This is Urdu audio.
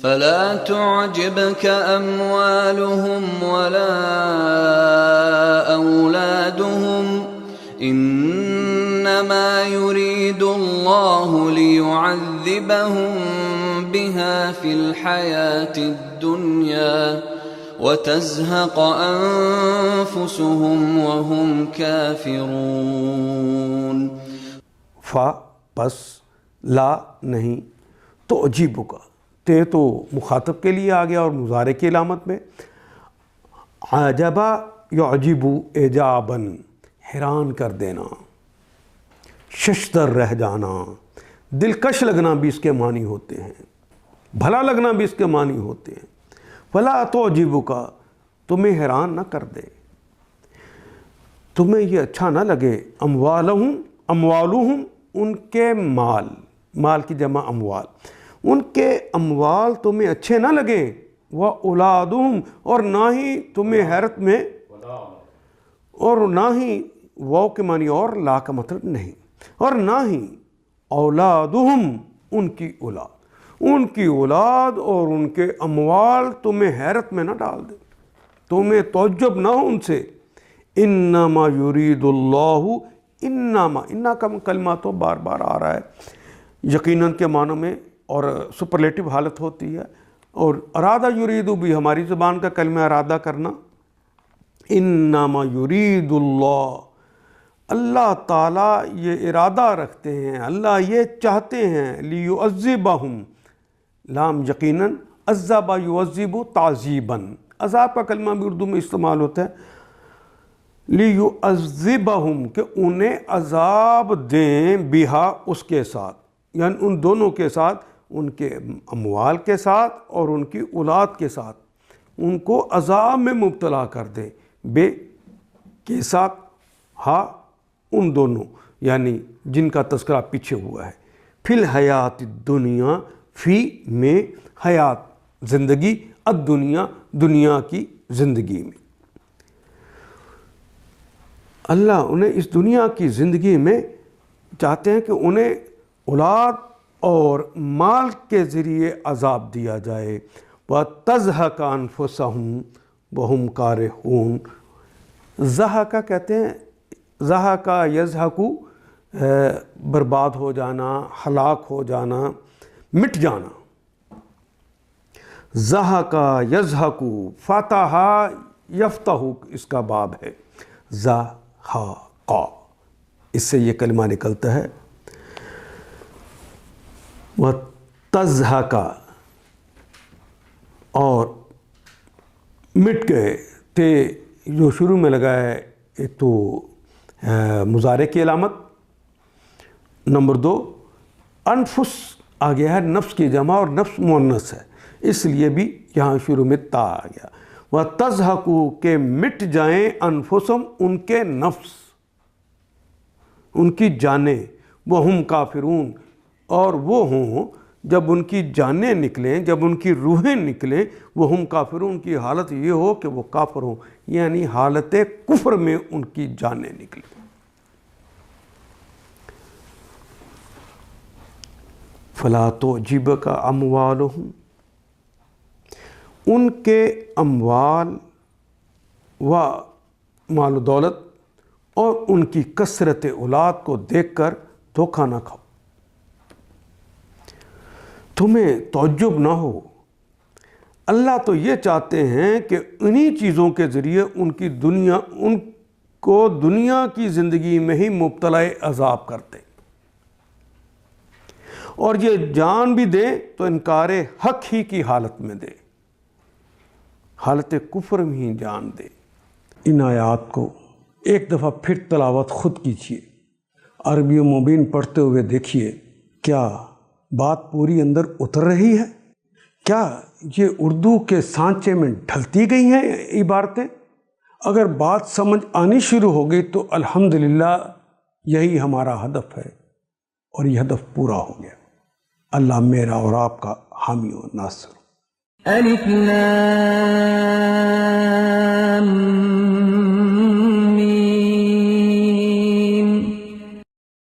فلا تعجبك أموالهم ولا أولادهم إنما يريد الله ليعذبهم بها في الحياة الدنيا وتزهق أنفسهم وهم كافرون. پس لا نہیں تعجبک کا تے تو مخاطب کے لیے آ گیا اور مضارع کی علامت میں. عجبا یعجب اعجاباً حیران کر دینا، ششدر رہ جانا، دلکش لگنا بھی اس کے معنی ہوتے ہیں، بھلا لگنا بھی اس کے معنی ہوتے ہیں. فلا تعجبک تمہیں حیران نہ کر دے، تمہیں یہ اچھا نہ لگے. اموالہم ان کے مال، مال کی جمع اموال، ان کے اموال تمہیں اچھے نہ لگیں. وَأَوْلَادُهُمْ اور نہ ہی تمہیں حیرت میں، اور نہ ہی واو کے معنی اور لا کا مطلب نہیں، اور نہ ہی اولادہم ان کی اولاد، ان کی اولاد اور ان کے اموال تمہیں حیرت میں نہ ڈال دے، تمہیں تعجب نہ ہو ان سے. انما یرید اللہ، انما کا کلمہ تو بار بار آ رہا ہے یقیناً کے معنوں میں، اور سپرلیٹو حالت ہوتی ہے. اور ارادہ یریدو بھی ہماری زبان کا کلمہ ارادہ کرنا. انما یرید اللہ، اللہ تعالیٰ یہ ارادہ رکھتے ہیں، اللہ یہ چاہتے ہیں. لیعذبہم، لام یقیناً، عذب یعذب تعذیباً، عذاب کا کلمہ بھی اردو میں استعمال ہوتا ہے. لیعذبہم کہ انہیں عذاب دیں، بہا اس کے ساتھ، یعنی ان دونوں کے ساتھ، ان کے اموال کے ساتھ اور ان کی اولاد کے ساتھ ان کو عذاب میں مبتلا کر دیں. بے کے ساتھ ہا ان دونوں، یعنی جن کا تذکرہ پیچھے ہوا ہے. فی الحیات الدنیا، فی میں حیات زندگی، الدنیا دنیا کی زندگی میں. اللہ انہیں اس دنیا کی زندگی میں چاہتے ہیں کہ انہیں اولاد اور مال کے ذریعے عذاب دیا جائے. وَتَزْهَقَ أَنفُسَهُمْ وَهُمْ كَارِهُونَ. زَحَقَ کہتے ہیں، زَحَقَ يَزْحَقُ برباد ہو جانا، ہلاک ہو جانا، مٹ جانا. زَحَقَ يَزْحَقُ، فَتَحَ يَفْتَحُ اس کا باب ہے. زَحَقَ اس سے یہ کلمہ نکلتا ہے. وَتَزْحَقَ اور مٹ گئے تھے، جو شروع میں لگا ہے ایک تو مضارع کی علامت. نمبر 2 انفس آ گیا ہے، نفس کی جمع اور نفس مؤنث ہے، اس لیے بھی یہاں شروع میں تا آ گیا. وَتَزْحَقُ کہ مٹ جائیں، انفسہم ان کے نفس، ان کی جانیں. وَهُمْ کافرون اور وہ ہوں جب ان کی جانیں نکلیں، جب ان کی روحیں نکلیں. وَهُمْ کافرون کی حالت یہ ہو کہ وہ کافر ہوں، یعنی حالت کفر میں ان کی جانیں نکلیں. فَلَا تُعْجِبْكَ أَمْوَالُهُمْ ان کے اموال و مال و دولت اور ان کی کثرت اولاد کو دیکھ کر دھوکہ نہ کھاؤ، تمہیں تعجب نہ ہو. اللہ تو یہ چاہتے ہیں کہ انہی چیزوں کے ذریعے ان کو دنیا کی زندگی میں ہی مبتلا عذاب کرتے، اور یہ جان بھی دے تو انکار حق ہی کی حالت میں دے، حالت کفر میں ہی جان دے. ان آیات کو ایک دفعہ پھر تلاوت خود کیجیے، عربی و مبین پڑھتے ہوئے دیکھیے کیا بات پوری اندر اتر رہی ہے، کیا یہ اردو کے سانچے میں ڈھلتی گئی ہیں عبارتیں. اگر بات سمجھ آنی شروع ہو گئی تو الحمدللہ یہی ہمارا ہدف ہے، اور یہ ہدف پورا ہو گیا. اللہ میرا اور آپ کا حامی و ناصر. الف لام